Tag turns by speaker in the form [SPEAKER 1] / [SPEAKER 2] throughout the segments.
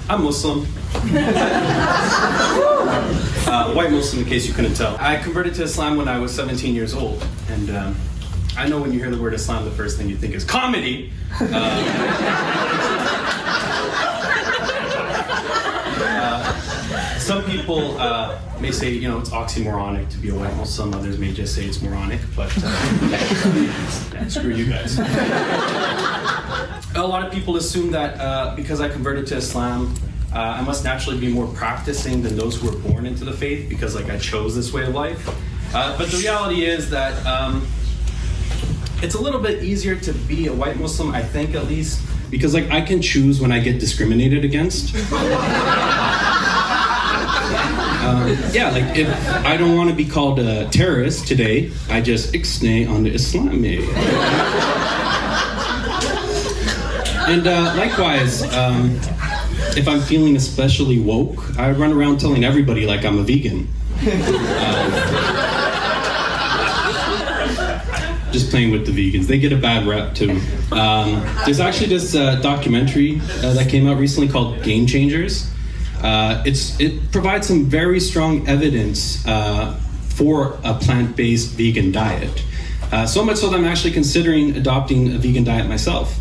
[SPEAKER 1] I'm Muslim. White Muslim, in case you couldn't tell. I converted to Islam when I was 17 years old. And I know when you hear the word Islam, the first thing you think is comedy. Some people may say, it's oxymoronic to be a white Muslim. Others may just say it's moronic, but yeah, screw you guys. A lot of people assume that because I converted to Islam, I must naturally be more practicing than those who were born into the faith because I chose this way of life. But the reality is that it's a little bit easier to be a white Muslim, I think at least, because I can choose when I get discriminated against. If I don't want to be called a terrorist today, I just ixnay on the Islam. And likewise, if I'm feeling especially woke, I run around telling everybody I'm a vegan. Just playing with the vegans. They get a bad rep too. There's actually this documentary that came out recently called Game Changers. It provides some very strong evidence for a plant-based vegan diet. So much so that I'm actually considering adopting a vegan diet myself.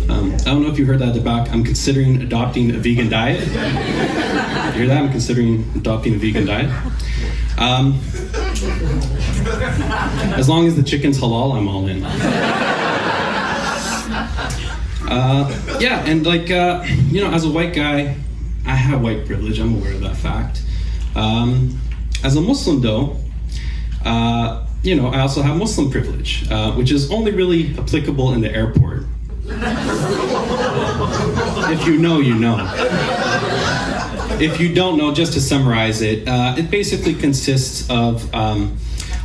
[SPEAKER 1] I don't know if you heard that at the back. I'm considering adopting a vegan diet. You hear that? I'm considering adopting a vegan diet. As long as the chicken's halal, I'm all in. As a white guy, I have white privilege. I'm aware of that fact. As a Muslim, though, I also have Muslim privilege, which is only really applicable in the airport. If you know, you know. If you don't know, just to summarize it, it basically consists of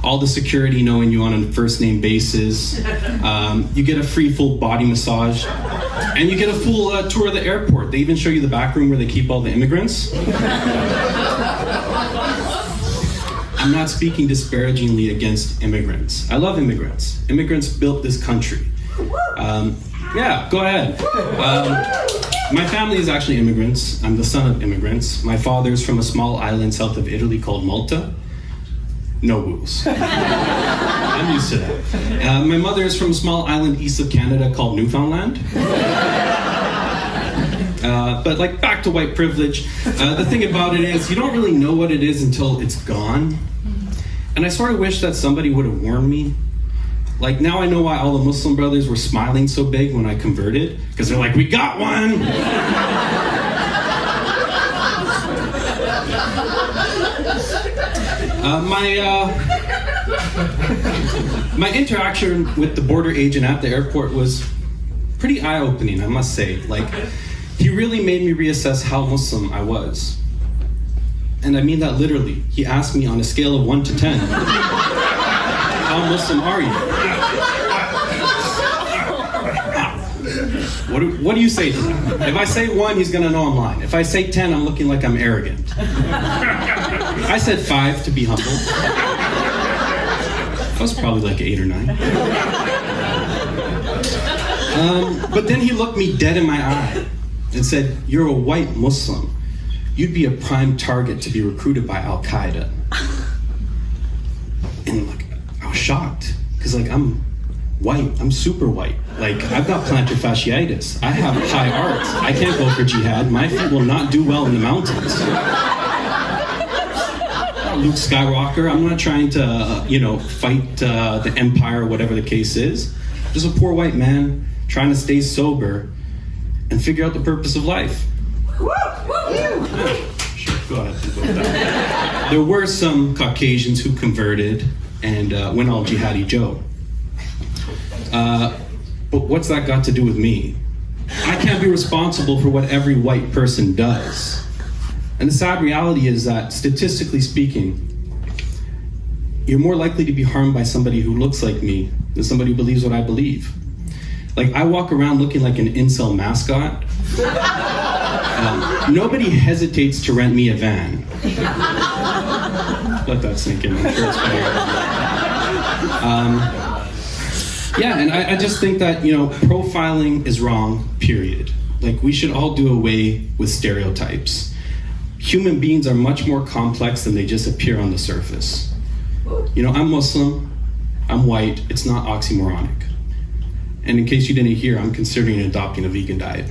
[SPEAKER 1] all the security knowing you on a first name basis. You get a free full body massage, and you get a full tour of the airport. They even show you the back room where they keep all the immigrants. I'm not speaking disparagingly against immigrants. I love immigrants. Immigrants built this country. Yeah, go ahead. My family is actually immigrants. I'm the son of immigrants. My father's from a small island south of Italy called Malta. No rules. I'm used to that. My mother is from a small island east of Canada called Newfoundland. But back to white privilege. The thing about it is you don't really know what it is until it's gone. And I sort of wish that somebody would have warned me. Now I know why all the Muslim brothers were smiling so big when I converted, because they're like, we got one! My interaction with the border agent at the airport was pretty eye-opening, I must say. He really made me reassess how Muslim I was. And I mean that literally. He asked me on a scale of 1 to 10, how Muslim are you? What do you say to him? If I say 1, he's gonna know I'm lying. If I say 10, I'm looking like I'm arrogant. I said 5 to be humble. I was probably 8 or 9. But then he looked me dead in my eye and said, you're a white Muslim. You'd be a prime target to be recruited by Al-Qaeda. And I was shocked, because I'm white, I'm super white. I've got plantar fasciitis. I have high arts. I can't go for jihad. My feet will not do well in the mountains. Luke Skywalker, I'm not trying to, fight the empire or whatever the case is. Just a poor white man trying to stay sober and figure out the purpose of life. Sure, go ahead. There were some Caucasians who converted and went all jihadi Joe. But what's that got to do with me? I can't be responsible for what every white person does. And the sad reality is that, statistically speaking, you're more likely to be harmed by somebody who looks like me than somebody who believes what I believe. I walk around looking like an incel mascot. Nobody hesitates to rent me a van. Let that sink in. I'm sure it's funny. And I just think that, profiling is wrong, period. Like, we should all do away with stereotypes. Human beings are much more complex than they just appear on the surface. You know, I'm Muslim, I'm white, it's not oxymoronic. And in case you didn't hear, I'm considering adopting a vegan diet.